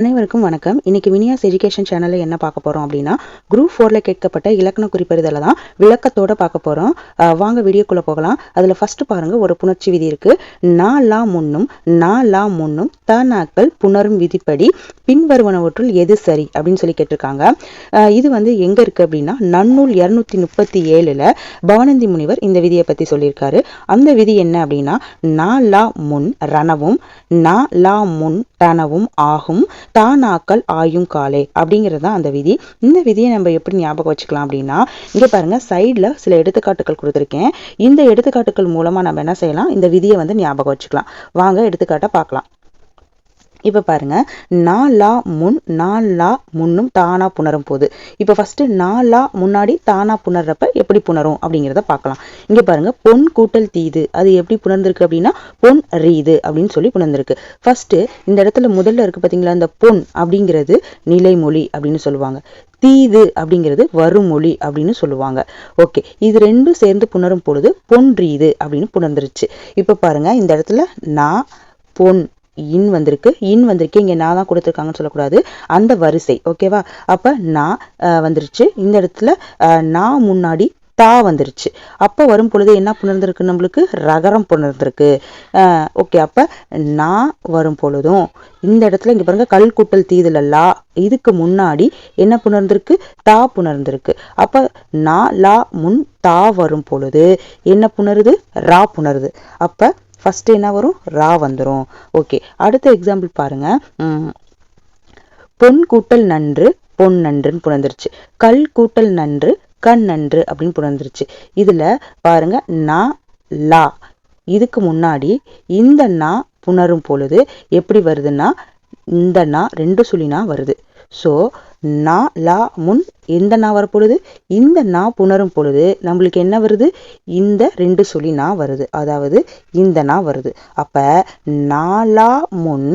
அனைவருக்கும் வணக்கம். இன்னைக்கு வினியாஸ் எஜுகேஷன் சேனல்ல என்ன பார்க்க போறோம் அப்படின்னா, குரூப் 4ல கேட்கப்பட்ட இலக்கண குறிப்பறிதல தான் விளக்கத்தோட பார்க்க போறோம். வாங்க வீடியோக்குள்ள போகலாம். அதுல ஃபர்ஸ்ட் பாருங்க, ஒரு புணர்ச்சி விதி இருக்கு. நா லா முன்னும் தனாக்கள் புணரும் விதிப்படி பின்வருவனவற்றுள் எது சரி அப்படின்னு சொல்லி கேட்டிருக்காங்க. இது வந்து எங்க இருக்கு அப்படின்னா, நன்னூல் 237ல பவனந்தி முனிவர் இந்த விதியை பத்தி சொல்லியிருக்காரு. அந்த விதி என்ன அப்படின்னா, நா லா முன் ரணவும் நா லா முன் டனவும் ஆகும் தானாக்கள் ஆயும் காலே அப்படிங்கிறது தான் அந்த விதி. இந்த விதியை நம்ம எப்படி ஞாபகம் வச்சுக்கலாம் அப்படின்னா, இங்க பாருங்க சைட்ல சில எடுத்துக்காட்டுகள் கொடுத்துருக்கேன். இந்த எடுத்துக்காட்டுகள் மூலமா நம்ம என்ன செய்யலாம், இந்த விதியை வந்து ஞாபகம் வச்சுக்கலாம். வாங்க எடுத்துக்காட்டை பார்க்கலாம். இப்ப பாருங்க, நா லா முன்னும் தானா புணரும் போது, இப்ப ஃபர்ஸ்ட் நா லா முன்னாடி தானா புணர்றப்ப எப்படி புணரும் அப்படிங்கிறத பார்க்கலாம். இங்க பாருங்க, பொன் கூட்டல் தீது அது எப்படி புணர்ந்திருக்கு அப்படின்னா, பொன் ரீது அப்படின்னு சொல்லி புணர்ந்திருக்கு. ஃபர்ஸ்ட் இந்த இடத்துல முதல்ல இருக்கு பாத்தீங்களா, இந்த பொன் அப்படிங்கிறது நிலைமொழி அப்படின்னு சொல்லுவாங்க, தீது அப்படிங்கிறது வருமொழி அப்படின்னு சொல்லுவாங்க. ஓகே, இது ரெண்டும் சேர்ந்து புணரும் பொழுது பொன் ரீது அப்படின்னு புணர்ந்துருச்சு. இப்ப பாருங்க, இந்த இடத்துல நா பொன் இன் வந்திருக்கு, இங்க நான் தான் கொடுத்துருக்காங்கன்னு சொல்லக்கூடாது, அந்த வரிசை. ஓகேவா? அப்ப நான் வந்துருச்சு. இந்த இடத்துல நான் முன்னாடி தா வந்துருச்சு. அப்ப வரும் பொழுது என்ன புணர்ந்திருக்கு, நம்மளுக்கு ரகரம் புணர்ந்திருக்கு. ஓகே, அப்ப நான் வரும் பொழுதும் இந்த இடத்துல இங்க பாருங்க, கல் கூட்டல் தீதுல லா, இதுக்கு முன்னாடி என்ன புணர்ந்திருக்கு, தா புணர்ந்திருக்கு. அப்ப நா லா முன் தா வரும் பொழுது என்ன புணருது, ரா புணருது. அப்ப ஃபர்ஸ்ட் என்ன வரும், ரா வந்துரும். ஓகே, அடுத்த எக்ஸாம்பிள் பாருங்க. பொன் கூட்டல் நன்று பொன் நன்றுன்னு புணர்ந்துருச்சு. கல் கூட்டல் நன்று கண் நன்று அப்படின்னு புணர்ந்துருச்சு. இதுல பாருங்க, நா லா இதுக்கு முன்னாடி இந்த நா புணரும் பொழுது எப்படி வருதுன்னா, இந்த நா ரெண்டு சுழினா வருது. ஸோ நா லா முன் எந்த நா வரப்பொழுது, இந்த நா புணரும் பொழுது நம்மளுக்கு என்ன வருது, இந்த ரெண்டு சுழி நா வருது, அதாவது இந்த நா வருது. அப்ப நாலா முன்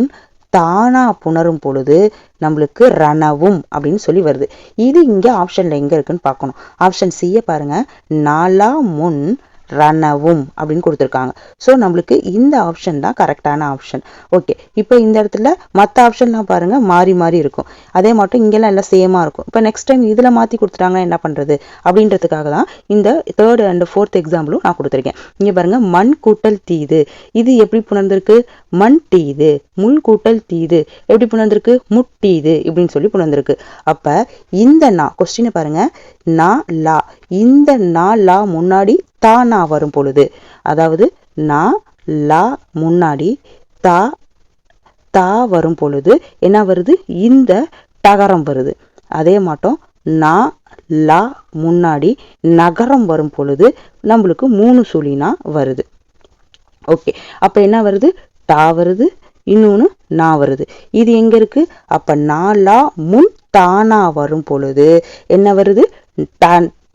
தானா புணரும் பொழுது நம்மளுக்கு ரணவும் அப்படின்னு சொல்லி வருது. இது இங்க ஆப்ஷன்ல எங்க இருக்குன்னு பார்க்கணும். ஆப்ஷன் சியை பாருங்க, நாலா முன் ரணவும் அப்படின்னு கொடுத்துருக்காங்க. ஸோ நம்மளுக்கு இந்த ஆப்ஷன் தான் கரெக்டான ஆப்ஷன். ஓகே, இப்போ இந்த இடத்துல மற்ற ஆப்ஷன்லாம் பாருங்க மாறி மாறி இருக்கும், அதே மட்டும் இங்கெல்லாம் எல்லாம் சேமா இருக்கும். இப்போ நெக்ஸ்ட் டைம் இதுல மாத்தி கொடுத்துட்டாங்கன்னா என்ன பண்றது அப்படின்றதுக்காக தான் இந்த தேர்ட் அண்ட் ஃபோர்த் எக்ஸாம்பிளும் நான் கொடுத்துருக்கேன். இங்க பாருங்க, மண் கூட்டல் தீது இது எப்படி புணர்ந்திருக்கு, மண் டீது. முள் கூட்டல் தீது எப்படி புணர்ந்திருக்கு, முட்டீது இப்படின்னு சொல்லி புணர்ந்திருக்கு. அப்ப இந்த நா கொஸ்டினை பாருங்க, நா லா இந்த நா லா முன்னாடி தானா வரும் பொழுது, அதாவது நா லா முன்னாடி தா தா வரும் பொழுது என்ன வருது, இந்த டகரம் வருது. அதே மாட்டோம் நா லா முன்னாடி நகரம் வரும் பொழுது நம்மளுக்கு மூணு சுழினா வருது. ஓகே, அப்ப என்ன வருது, டா வருது, இன்னொன்னு நா வருது. இது எங்க இருக்கு, அப்ப நா லா முன் தானா வரும் பொழுது என்ன வருது,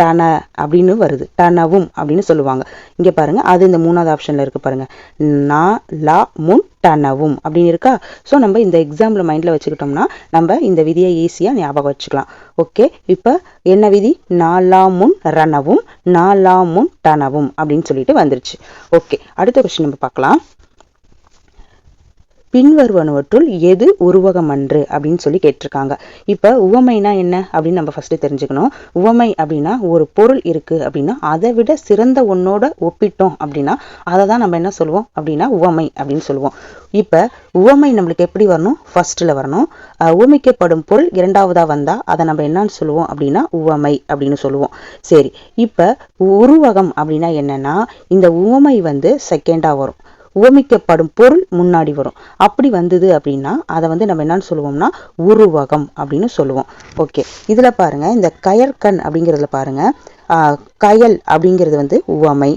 டன அப்படின்னு வருது, டனவும் அப்படின்னு சொல்லுவாங்க. இங்க பாருங்க, அது இந்த மூணாவது ஆப்ஷன்ல இருக்கு பாருங்க, நா லா முன் டனவும் அப்படின்னு இருக்கா. ஸோ நம்ம இந்த எக்ஸாம்பிள் மைண்ட்ல வச்சுக்கிட்டோம்னா நம்ம இந்த விதியை ஈஸியா ஞாபகம் வச்சுக்கலாம். ஓகே, இப்ப என்ன விதி, நாலா முன் ரணவும் நாலா முன் டனவும் அப்படின்னு சொல்லிட்டு வந்துருச்சு. ஓகே, அடுத்த கொஸ்டின் நம்ம பார்க்கலாம். பின்வருவனவற்றுள் எது உருவகமன்று அப்படின்னு சொல்லி கேட்டிருக்காங்க. இப்ப உவமைனா என்ன அப்படின்னு நம்ம ஃபர்ஸ்ட் தெரிஞ்சுக்கணும். உவமை அப்படின்னா, ஒரு பொருள் இருக்கு அப்படின்னா அதை விட சிறந்த ஒன்னோட ஒப்பிட்டோம் அப்படின்னா அதை தான் நம்ம என்ன சொல்லுவோம் அப்படின்னா உவமை அப்படின்னு சொல்லுவோம். இப்ப உவமை நம்மளுக்கு எப்படி வரணும், ஃபர்ஸ்ட்ல வரணும். உவமைக்கப்படும் பொருள் இரண்டாவதா வந்தா அதை நம்ம என்னன்னு சொல்லுவோம் அப்படின்னா உவமை அப்படின்னு சொல்லுவோம். சரி, இப்ப உருவகம் அப்படின்னா என்னன்னா, இந்த உவமை வந்து செகண்டா வரும், உவமிக்கப்படும் பொருள் முன்னாடி வரும். அப்படி வந்தது அப்படின்னா அதை வந்து நம்ம என்னன்னு சொல்லுவோம்னா உருவகம் அப்படின்னு சொல்லுவோம். ஓகே, இதுல பாருங்க, இந்த கயற்கண் அப்படிங்கிறதுல பாருங்க, கயல் அப்படிங்கிறது வந்து உவமை,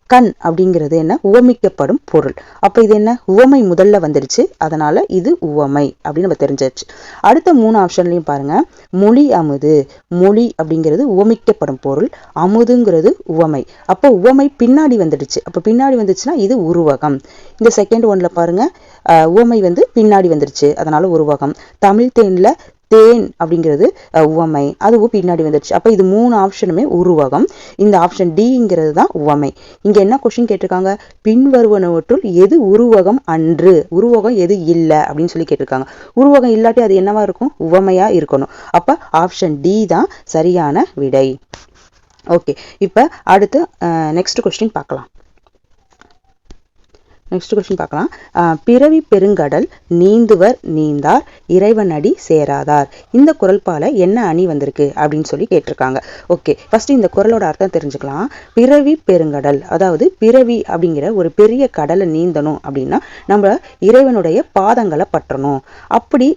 கண் அப்படிங்கிறது என்ன, உவமிக்கப்படும் பொருள். அப்ப இது என்ன, உவமை முதல்ல வந்துருச்சு, அதனால இது உவமை அப்படின்னு நம்ம தெரிஞ்சாச்சு. அடுத்த மூணு ஆப்ஷன்லயும் பாருங்க, மொழி அமுது, மொழி அப்படிங்கிறது உவமிக்கப்படும் பொருள், அமுதுங்கிறது உவமை. அப்ப உவமை பின்னாடி வந்துடுச்சு, அப்ப பின்னாடி வந்துச்சுன்னா இது உருவகம். இந்த செகண்ட் ஒன்ல பாருங்க, உவமை வந்து பின்னாடி வந்துருச்சு, அதனால உருவகம். தமிழ் தேன்ல தேன் அப்படிங்கிறது உவமை, அதுவும் பின்னாடி வந்துருச்சு. அப்ப இது 3 ஆப்ஷனுமே உருவகம். இந்த ஆப்ஷன் டிங்கிறது தான் உவமை. இங்க என்ன கொஸ்டின் கேட்டிருக்காங்க, பின்வருவனவற்றுள் எது உருவகம் அன்று, உருவகம் எது இல்லை அப்படின்னு சொல்லி கேட்டிருக்காங்க. உருவகம் இல்லாட்டி அது என்னவா இருக்கும், உவமையா இருக்கணும். அப்ப ஆப்ஷன் டி தான் சரியான விடை. ஓகே, இப்ப அடுத்து நெக்ஸ்ட் கொஸ்டின் பார்க்கலாம். நெக்ஸ்ட் கொஸ்டின் பார்க்கலாம். பிறவி பெருங்கடல் நீந்துவர் நீந்தார் இறைவனடி சேராதார். இந்த குறள்பால என்ன அணி வந்திருக்கு அப்படின்னு சொல்லி கேட்டிருக்காங்க. ஓகே, ஃபர்ஸ்ட் இந்த குறளோட அர்த்தம் தெரிஞ்சுக்கலாம். பிறவி பெருங்கடல், அதாவது பிறவி அப்படிங்கிற ஒரு பெரிய கடலை நீந்தணும் அப்படின்னா நம்ம இறைவனுடைய பாதங்களை பற்றணும். அப்படி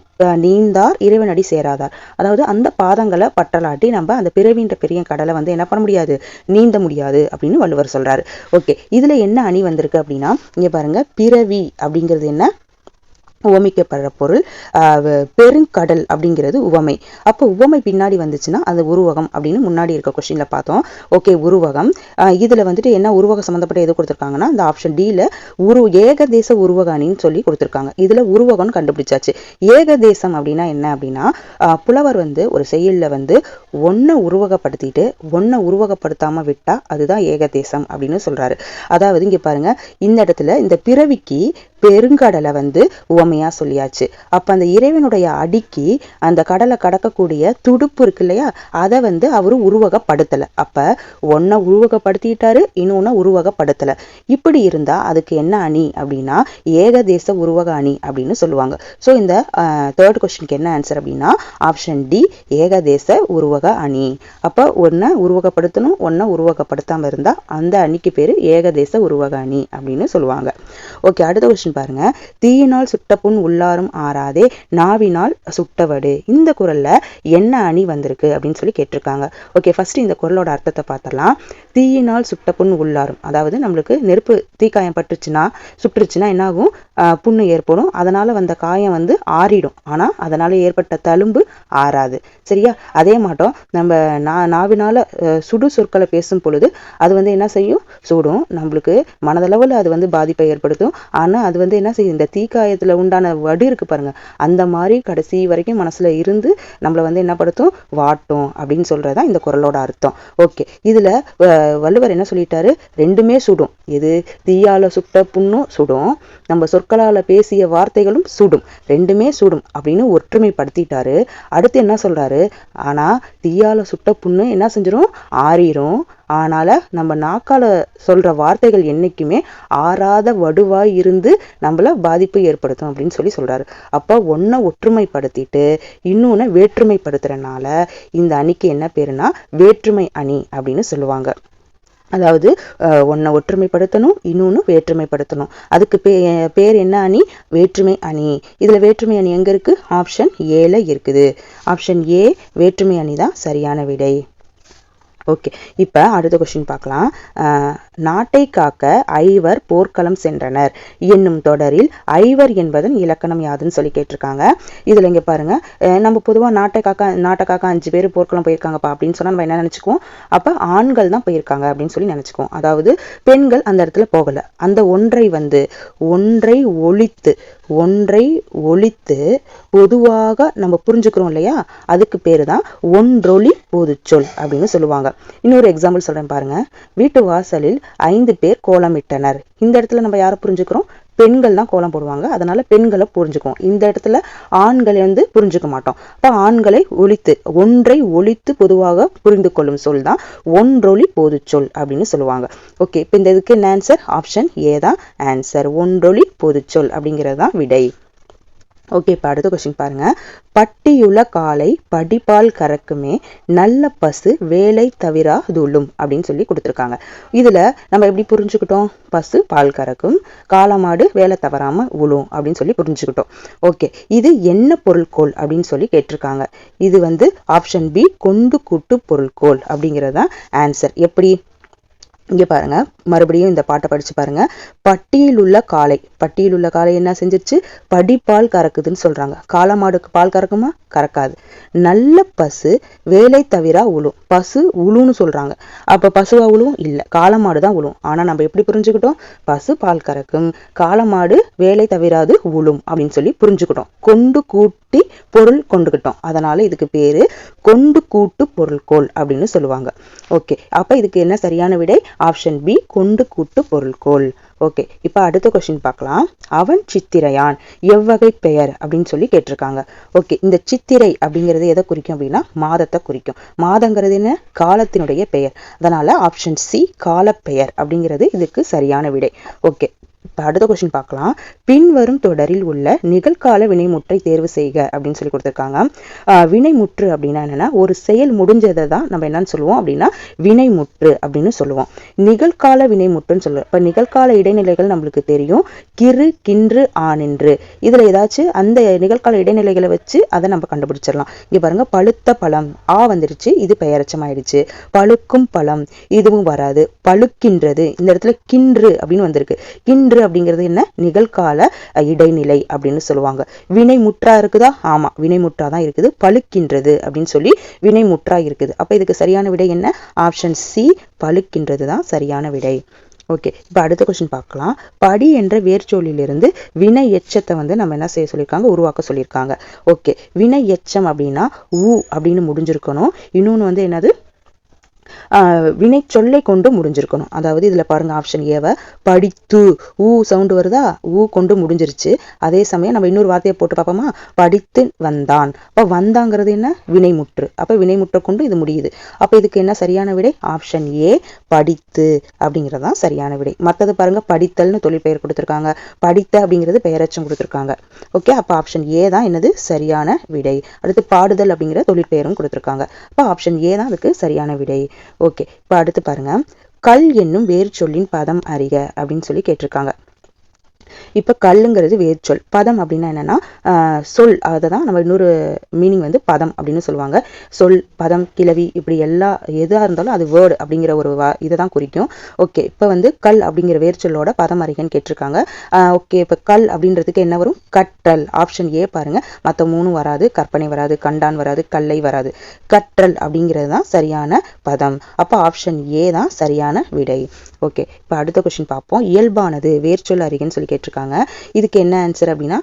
நீந்தார் இறைவனடி சேராதார், அதாவது அந்த பாதங்களை பற்றலாட்டி நம்ம அந்த பிறவின்ற பெரிய கடலை வந்து என்ன பண்ண முடியாது, நீந்த முடியாது அப்படின்னு வள்ளுவர் சொல்றாரு. ஓகே, இதுல என்ன அணி வந்திருக்கு அப்படின்னா, இங்க பாருங்க, பிறவி அப்படிங்கிறது என்ன, உவமிக்கப்படுற பொருள். பெருங்கடல் அப்படிங்கிறது உவமை. அப்போ உவமை பின்னாடி வந்துச்சுன்னா அது உருவகம் அப்படின்னு முன்னாடி இருக்க கொஸ்டின்ல பார்த்தோம். ஓகே, உருவகம். இதுல வந்துட்டு என்ன உருவகம் சம்பந்தப்பட்ட எது கொடுத்துருக்காங்கன்னா இந்த ஆப்ஷன் டில ஏகதேச உருவக அணின்னு சொல்லி கொடுத்துருக்காங்க. இதுல உருவகம்னு கண்டுபிடிச்சாச்சு. ஏகதேசம் அப்படின்னா என்ன அப்படின்னா, புலவர் வந்து ஒரு செயல்ல வந்து ஒன்ன உருவகப்படுத்திட்டு ஒன்ன உருவகப்படுத்தாம விட்டா அதுதான் ஏகதேசம் அப்படின்னு சொல்றாரு. அதாவது இங்க பாருங்க, இந்த இடத்துல இந்த பிறவிக்கு பெருங்கடலை வந்து உவமையா சொல்லியாச்சு. அப்ப அந்த இறைவனுடைய அடிக்கு அந்த கடலை கடக்கக்கூடிய துடுப்பு இருக்கு இல்லையா, அதை வந்து அவரு உருவகப்படுத்தல. அப்ப ஒன்ன உருவகப்படுத்திட்டாரு, இன்னொன்னு உருவகப்படுத்தல. இப்படி இருந்தா அதுக்கு என்ன அணி அப்படின்னா ஏகதேச உருவக அணி அப்படின்னு சொல்லுவாங்க. சோ இந்த தேர்ட் கொஸ்டினுக்கு என்ன ஆன்சர் அப்படின்னா ஆப்ஷன் டி, ஏகதேச உருவக அணி. அப்ப ஒன்ன உருவகப்படுத்தணும், ஒன்ன உருவகப்படுத்தாம இருந்தா அந்த அணிக்கு பேரு ஏகதேச உருவக அணி அப்படின்னு சொல்லுவாங்க. ஓகே, அடுத்த கொஸ்டின் பாருங்க. தீயினால் சுட்ட புண் உள்ளாரும் ஆறாதே நாவினால் சுட்டவடு. இந்த குறள்ல என்ன அணி வந்திருக்கு அப்படின்னு சொல்லி கேட்டிருக்காங்க. ஓகே, ஃபர்ஸ்ட் இந்த குறளோட அர்த்தத்தை பார்த்தலாம். தீயினால் சுட்ட புண் உள்ளாரும், அதாவது நம்மளுக்கு நெருப்பு தீக்காயம் பட்டுச்சுன்னா சுட்டுருச்சுன்னா என்ன ஆகும், புண்ணு ஏற்படும். அதனால வந்த காயம் வந்து ஆறிடும். ஆனா அதனால ஏற்பட்ட தழும்பு ஆறாது. சரியா? அதே மாட்டோம் நம்ம நாவினால சுடு சொற்களை பேசும் பொழுது அது வந்து என்ன செய்யும், சுடும். நம்மளுக்கு மனதளவுல அது வந்து பாதிப்பை ஏற்படுத்தும். ஆனா அது வந்து என்ன செய்யும், இந்த தீக்காயத்துல உண்டான வடு இருக்கு பாருங்க, அந்த மாதிரி கடைசி வரைக்கும் மனசுல இருந்து நம்மள வந்து என்ன படுத்தும், வாட்டும் அப்படின்னு சொல்றதுதான் இந்த குறளோட அர்த்தம். ஓகே, இதுல வள்ளுவர் என்ன சொல்லிட்டாரு, ரெண்டுமே சுடும். எது, தீயால சுட்ட புண்ணும் சுடும், நம்ம சொற்களால பேசிய வார்த்தைகளும் சுடும், ரெண்டுமே சுடும் அப்படின்னு ஒற்றுமைப்படுத்திட்டாரு. அடுத்து என்ன சொல்றாரு, ஆனா தீயால சுட்ட புண்ணு என்ன செஞ்சிடும், ஆறிரும். ஆனால நம்ம நாக்கால சொல்ற வார்த்தைகள் என்னைக்குமே ஆறாத வடுவாய் இருந்து நம்மள பாதிப்பு ஏற்படுத்தும் அப்படின்னு சொல்றாரு. அப்ப ஒன்ன ஒற்றுமைப்படுத்திட்டு இன்னொன்னு வேற்றுமைப்படுத்துறனால இந்த அணிக்கு என்ன பேருனா வேற்றுமை அணி அப்படின்னு சொல்லுவாங்க. அதாவது ஒன்ன ஒற்றுமைப்படுத்தணும், இன்னொன்னு வேற்றுமைப்படுத்தணும். அதுக்கு பேர் என்ன அணி, வேற்றுமை அணி. இதுல வேற்றுமை அணி எங்க இருக்கு, ஆப்ஷன் ஏல இருக்குது. ஆப்ஷன் ஏ வேற்றுமை அணி தான் சரியான விடை. ஓகே, இப்ப அடுத்த கொஸ்டின் பார்க்கலாம். நாட்டை காக்க ஐவர் போர்க்களம் சென்றனர் என்னும் தொடரில் ஐவர் என்பதன் இலக்கணம் யாதுன்னு சொல்லி கேட்டிருக்காங்க. இதுல இங்க பாருங்க, நம்ம பொதுவா நாட்டை காக்க 5 பேர் போர்க்களம் போயிருக்காங்கப்பா அப்படின்னு சொன்னா நம்ம என்ன நினைச்சுக்குவோம், அப்ப ஆண்கள் தான் போயிருக்காங்க அப்படின்னு சொல்லி நினைச்சுக்குவோம். அதாவது பெண்கள் அந்த இடத்துல போகல. அந்த ஒன்றை ஒழித்து பொதுவாக நம்ம புரிஞ்சுக்கிறோம் இல்லையா, அதுக்கு பேரு தான் ஒன்றொளி பொதுச்சொல் அப்படின்னு சொல்லுவாங்க. இன்னொரு எக்ஸாம்பிள் சொல்றேன் பாருங்க. வீட்டு வாசலில் 5 பேர் கோலமிட்டனர். இந்த இடத்துல நம்ம யாரை புரிஞ்சுக்கிறோம், பெண்கள் தான் கோலம் போடுவாங்க, அதனால பெண்களை புரிஞ்சுக்குவோம். இந்த இடத்துல ஆண்களை வந்து புரிஞ்சுக்க மாட்டோம். அப்ப ஒன்றை ஒழித்து பொதுவாக புரிந்து கொள்ளும் சொல் தான் ஒன்றொளி பொதுச்சொல் அப்படின்னு சொல்லுவாங்க. ஓகே, இப்ப இந்த இதுக்கு என்ன ஆன்சர், ஆப்ஷன் ஏ தான் ஆன்சர். ஒன்றொளி பொதுச்சொல் அப்படிங்கிறது தான் விடை. ஓகே, இப்ப அடுத்த கொஸ்டின் பாருங்க. பட்டியுள்ள காலை படிப்பால் கறக்குமே நல்ல பசு வேலை தவிராதுள்ளும் அப்படின்னு சொல்லி கொடுத்துருக்காங்க. இதுல நம்ம எப்படி புரிஞ்சுக்கிட்டோம், பசு பால் கறக்கும், காளமாடு வேலை தவறாம உழும் அப்படின்னு சொல்லி புரிஞ்சுக்கிட்டோம். ஓகே, இது என்ன பொருள்கோள் அப்படின்னு சொல்லி கேட்டிருக்காங்க. இது வந்து ஆப்ஷன் பி கொண்டு கூட்டு பொருள்கோள் அப்படிங்கிறதா ஆன்சர். எப்படி, இங்க பாருங்க, மறுபடியும் இந்த பாட்டை படிச்சு பாருங்க. பட்டியில் உள்ள காளை என்ன செஞ்சிருச்சு? படிப்பால் கறக்குதுன்னு சொல்றாங்க. காளமாடுக்கு பால் கறக்குமா? கறக்காது. நல்ல பசு வேலை தவிர உழும். பசு உழுன்னு சொல்றாங்க. அப்ப பசுவா உழுவும்? இல்ல, காளமாடு தான் உழுவும். ஆனா நம்ம எப்படி புரிஞ்சுக்கிட்டோம்? பசு பால் கறக்கும், காளமாடு வேலை தவிராது உழும் அப்படின்னு சொல்லி புரிஞ்சுக்கிட்டோம். கொண்டு கூட்டி பொருள் கொண்டுகிட்டோம். அதனால இதுக்கு பேரு கொண்டு கூட்டு பொருள்கோள் அப்படின்னு சொல்லுவாங்க. ஓகே, அப்ப இதுக்கு என்ன சரியான விடை? ஆப்ஷன் பி, கொண்டு கூட்டு பொருள்கோள். ஓகே, இப்ப அடுத்த கொஸ்டின் பார்க்கலாம். அவன் சித்திரையான் எவ்வகை பெயர் அப்படின்னு சொல்லி கேட்டிருக்காங்க. ஓகே, இந்த சித்திரை அப்படிங்கிறது எதை குறிக்கும் அப்படின்னா மாதத்தை குறிக்கும். மாதங்கிறது என்ன? காலத்தினுடைய பெயர். அதனால ஆப்ஷன் சி, காலப்பெயர் அப்படிங்கிறது இதுக்கு சரியான விடை. ஓகே, இப்ப அடுத்த கொஸ்டின் பார்க்கலாம். பின்வரும் தொடரில் உள்ள நிகழ்கால வினைமுற்றை தேர்வு செய்க அப்படின்னு சொல்லி கொடுத்திருக்காங்க. வினைமுற்று அப்படின்னா என்னன்னா, ஒரு செயல் முடிஞ்சதை தான் நம்ம என்னன்னு சொல்லுவோம் அப்படின்னா வினைமுற்று அப்படின்னு சொல்லுவோம். நிகழ்கால வினைமுற்றுன்னு சொல்லுவோம். இப்ப நிகழ்கால இடைநிலைகள் நம்மளுக்கு தெரியும். கிறு, கின்று, ஆனின்று. இதுல ஏதாச்சும் அந்த நிகழ்கால இடைநிலைகளை வச்சு அதை நம்ம கண்டுபிடிச்சிடலாம். இங்க பாருங்க, பழுத்த பழம் ஆ வந்துருச்சு, இது பெயரச்சமாயிடுச்சு. பழுக்கும் பழம் இதுவும் வராது. பழுக்கின்றது, இந்த இடத்துல கின்று அப்படின்னு வந்திருக்கு. கின்று அப்படிங்கிறது என்ன? நிகழ்கால இடைநிலை அப்படின்னு சொல்லுவாங்க. வினைமுற்றா இருக்குதா? ஆமா, வினைமுற்றா தான் இருக்குது. பழுக்கின்றது அப்படின்னு சொல்லி வினைமுற்றா இருக்குது. அப்ப இதுக்கு சரியான விடை என்ன? ஆப்ஷன் சி, பழுக்கின்றது தான் சரியான விடை. ஓகே, இப்போ அடுத்த கொஸ்டின் பார்க்கலாம். படி என்ற வேர்ச்சொல்லிலிருந்து வினை எச்சத்தை நம்ம என்ன செய்ய சொல்லியிருக்காங்க? உருவாக்க சொல்லியிருக்காங்க. ஓகே, வினை எச்சம் அப்படின்னா ஊ அப்படின்னு முடிஞ்சிருக்கணும். இன்னொன்று என்னது? வினை சொல்லை கொண்டு முடிஞ்சிருக்கணும். அதாவது இதுல பாருங்க, ஆப்ஷன் ஏவை படித்து ஊ சவுண்டு வருதா? ஊ கொண்டு முடிஞ்சிருச்சு. அதே சமயம் நம்ம இன்னொரு வார்த்தையை போட்டு பார்ப்போமா? படித்து வந்தான். அப்ப வந்தாங்கிறது என்ன? வினைமுற்று. அப்ப வினைமுற்றை கொண்டு இது முடியுது. அப்ப இதுக்கு என்ன சரியான விடை? ஆப்ஷன் ஏ, படித்து அப்படிங்கிறதான் சரியான விடை. மற்றது பாருங்க, படித்தல்னு தொழிற்பெயர் கொடுத்திருக்காங்க, படித்த அப்படிங்கிறது பெயரச்சம் கொடுத்திருக்காங்க. ஓகே, அப்ப ஆப்ஷன் ஏ தான் என்னது? சரியான விடை. அடுத்து பாடுதல் அப்படிங்கிற தொழிற்பெயரும் கொடுத்திருக்காங்க. அப்ப ஆப்ஷன் ஏ தான் அதுக்கு சரியான விடை. ஓகே, இப்ப அடுத்து பாருங்க, கல் என்னும் வேர் சொல்லின் பதம் அறிக அப்படின்னு சொல்லி கேட்டிருக்காங்க. இப்ப கல்லுங்கிறது வேர்ச்சொல். பதம் அப்படின்னா என்னன்னா சொல். அததான் நம்ம இன்னொரு மீனிங் பதம் அப்படின்னு சொல்லுவாங்க. சொல், பதம், கிளவி, இப்படி எல்லா எதா இருந்தாலும் அது வேர்டு அப்படிங்கிற ஒரு இதை தான் குறிக்கும். ஓகே, இப்ப கல் அப்படிங்கிற வேர்ச்சொல்லோட பதம் அறிகன்னு கேட்டிருக்காங்க. ஓகே, இப்ப கல் அப்படின்றதுக்கு என்ன வரும்? கற்றல். ஆப்ஷன் ஏ பாருங்க, மற்ற மூணும் வராது. கற்பனை வராது, கண்டான் வராது, கல்லை வராது. கற்றல் அப்படிங்கிறது தான் சரியான பதம். அப்ப ஆப்ஷன் ஏ தான் சரியான விடை. ஓகே, இப்ப அடுத்த கொஸ்டின் பார்ப்போம். இயல்பானது வேர்ச்சொல் அறிகன்னு சொல்லி கேட்டிருக்காங்க. இதுக்கு என்ன ஆன்சர் அப்படின்னா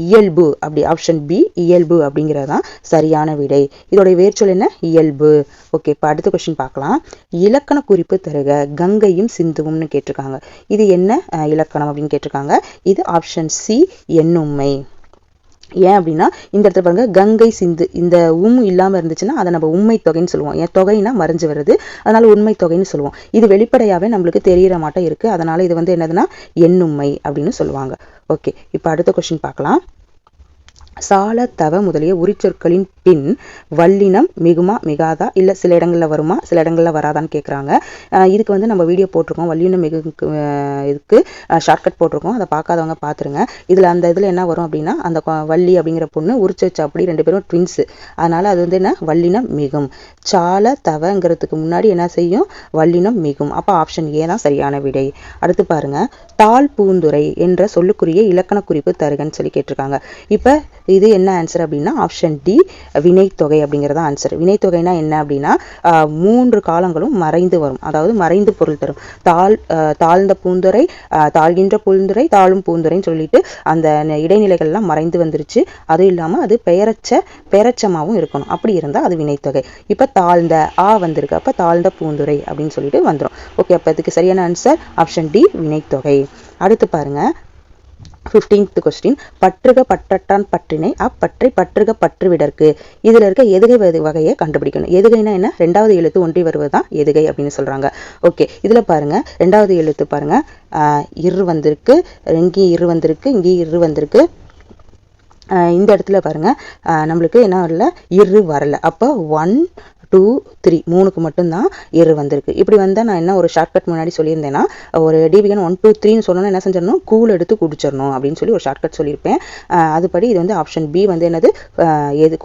இயல்பு. அப்படி ஆப்ஷன் பி, இயல்பு அப்படிங்கிறதான் சரியான விடை. இதோட வேர்ச்சொல் என்ன? இயல்பு. ஓகே, இப்ப அடுத்த கொஸ்டின் பார்க்கலாம். இலக்கண குறிப்பு தருக கங்கையும் சிந்துவும்னு கேட்டிருக்காங்க. இது என்ன இலக்கணம் அப்படின்னு கேட்டிருக்காங்க. இது ஆப்ஷன் சி, எண்ணும்மை. ஏன் அப்படின்னா இந்த இடத்துல பாருங்க, கங்கை சிந்து இந்த இல்லாம இருந்துச்சுன்னா அதை நம்ம உண்மை தொகைன்னு சொல்லுவோம். ஏன் தொகைனா மறைஞ்சு வருது, அதனால உண்மை தொகைன்னு சொல்லுவோம். இது வெளிப்படையாவே நம்மளுக்கு தெரியற மாட்டோம் இருக்கு. அதனால இது என்னதுன்னா எண்ணும்மை அப்படின்னு சொல்லுவாங்க. ஓகே, இப்ப அடுத்த கொஸ்டின் பார்க்கலாம். சால, தவ முதலிய உரிச்சொற்களின் பின் வல்லினம் மிகுமா மிகாதா, இல்ல சில இடங்கள்ல வருமா சில இடங்கள்ல வராதான்னு கேட்குறாங்க. இதுக்கு நம்ம வீடியோ போட்டிருக்கோம். வல்லினம் மிகு இதுக்கு ஷார்ட்கட் போட்டிருக்கோம். அதை பார்க்காதவங்க பார்த்துருங்க. அந்த இதில் என்ன வரும் அப்படின்னா, அந்த வள்ளி அப்படிங்கிற பொண்ணு உரிச்சு வச்சு அப்படி 2 பேரும் ட்வின்ஸு. அதனால அது என்ன? வல்லினம் மிகும். சால, தவங்கிறதுக்கு முன்னாடி என்ன செய்யும்? வல்லினம் மிகும். அப்போ ஆப்ஷன் ஏ தான் சரியான விடை. அடுத்து பாருங்க, தாழ் பூந்துரை என்ற சொல்லுக்குரிய இலக்கண குறிப்பு தருகன்னு சொல்லி கேட்டிருக்காங்க. இப்ப இது என்ன ஆன்சர் அப்படின்னா ஆப்ஷன் டி, வினைத்தொகை அப்படிங்கிறதா ஆன்சர். வினைத்தொகைனா என்ன அப்படின்னா 3 காலங்களும் மறைந்து வரும். அதாவது மறைந்து பொருள் தரும். தாழ்ந்த பூந்துரை, தாழ்கின்ற பூந்துரை, தாழும் பூந்துரைன்னு சொல்லிட்டு அந்த இடைநிலைகள்லாம் மறைந்து வந்துருச்சு. அதுவும் இல்லாம அது பெயரச்சமாவும் இருக்கணும். அப்படி இருந்தா அது வினைத்தொகை. இப்ப தாழ்ந்த ஆ வந்திருக்கு, அப்ப தாழ்ந்த பூந்துரை அப்படின்னு சொல்லிட்டு வந்துடும். ஓகே, அப்ப இதுக்கு சரியான ஆன்சர் ஆப்ஷன் டி, வினைத்தொகை. அடுத்து பாருங்க, 15th கொஸ்டின். பற்றுக பற்றட்டான் பற்றினை அப்பற்றை பற்றுக பற்று விடற்கு. இதுல இருக்க எதுகை வகையை கண்டுபிடிக்கணும். எதுகைனா என்ன? 2வது எழுத்து ஒன்றி வருவதுதான் எதுகை அப்படின்னு சொல்றாங்க. ஓகே, இதுல பாருங்க, 2வது எழுத்து பாருங்க, இரு வந்திருக்கு, இங்கேயும் இரு வந்திருக்கு, இங்கேயும் இரு வந்திருக்கு. இந்த இடத்துல பாருங்க, நம்மளுக்கு என்ன வரல? இரு வரல. அப்போ 1 2 3 3க்கு மட்டும்தான் எரு வந்திருக்கு. இப்படி வந்தால் நான் என்ன ஒரு ஷார்ட்கட் முன்னாடி சொல்லியிருந்தேன்னா ஒரு டிவிகன் 1 2 3ன்னு சொன்னோன்னா என்ன செஞ்சிடணும் கூழ் எடுத்து குடிச்சிடணும் அப்படின்னு சொல்லி ஒரு ஷார்ட்கட் சொல்லியிருப்பேன். அதுபடி இது வந்து ஆப்ஷன் பி வந்து என்னது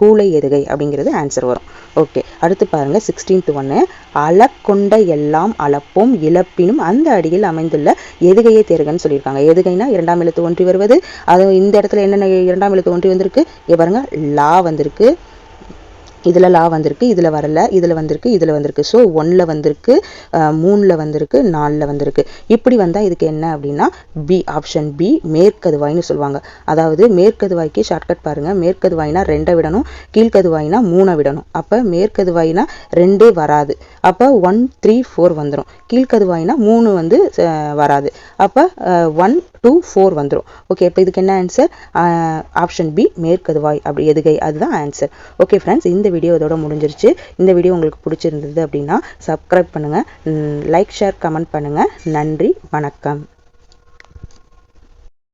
கூளை எதுகை அப்படிங்கிறது ஆன்சர் வரும். ஓகே, அடுத்து பாருங்க 16th 1 அளக்கொண்ட எல்லாம் அளப்போம் இழப்பினும் அந்த அடியில் அமைந்துள்ள எதுகையை தேர்கன்னு சொல்லியிருக்காங்க. எதுகைனா இரண்டாம் எழுத்து ஒன்றி வருவது. அது இந்த இடத்துல என்னென்ன இரண்டாம் எழுத்து ஒன்றி வந்திருக்கு பாருங்க, லா வந்திருக்கு, இதில் லா வந்திருக்கு, இதில் வரல, இதில் வந்திருக்கு, இதில் வந்திருக்கு. ஸோ 1ல் வந்திருக்கு, 3ல் வந்திருக்கு, 4ல் வந்திருக்கு. இப்படி வந்தால் இதுக்கு என்ன அப்படின்னா பி, ஆப்ஷன் பி மேற்கதுவாய்னு சொல்லுவாங்க. அதாவது மேற்கதுவாய்க்கு ஷார்ட்கட் பாருங்கள். மேற்கதுவாய்னா 2 விடணும், கீழ்கதுவாய்னா 3 விடணும். அப்போ மேற்கதுவாய்னா 2 வராது, அப்போ 1 3 4 வந்துடும். கீழ்கதுவாய்னா 3 வந்து வராது, அப்போ 1 2 4 வந்துடும். ஓகே, இப்போ இதுக்கு என்ன ஆன்சர்? ஆப்ஷன் பி மேற்கதுவாய் அப்படி எதுகை, அதுதான் ஆன்சர். ஓகே ஃப்ரெண்ட்ஸ், இந்த வீடியோ இதோட முடிஞ்சிருச்சு. இந்த வீடியோ உங்களுக்கு பிடிச்சிருந்தது அப்படின்னா சப்ஸ்கிரைப் பண்ணுங்கள், லைக் ஷேர் கமெண்ட் பண்ணுங்கள். நன்றி, வணக்கம்.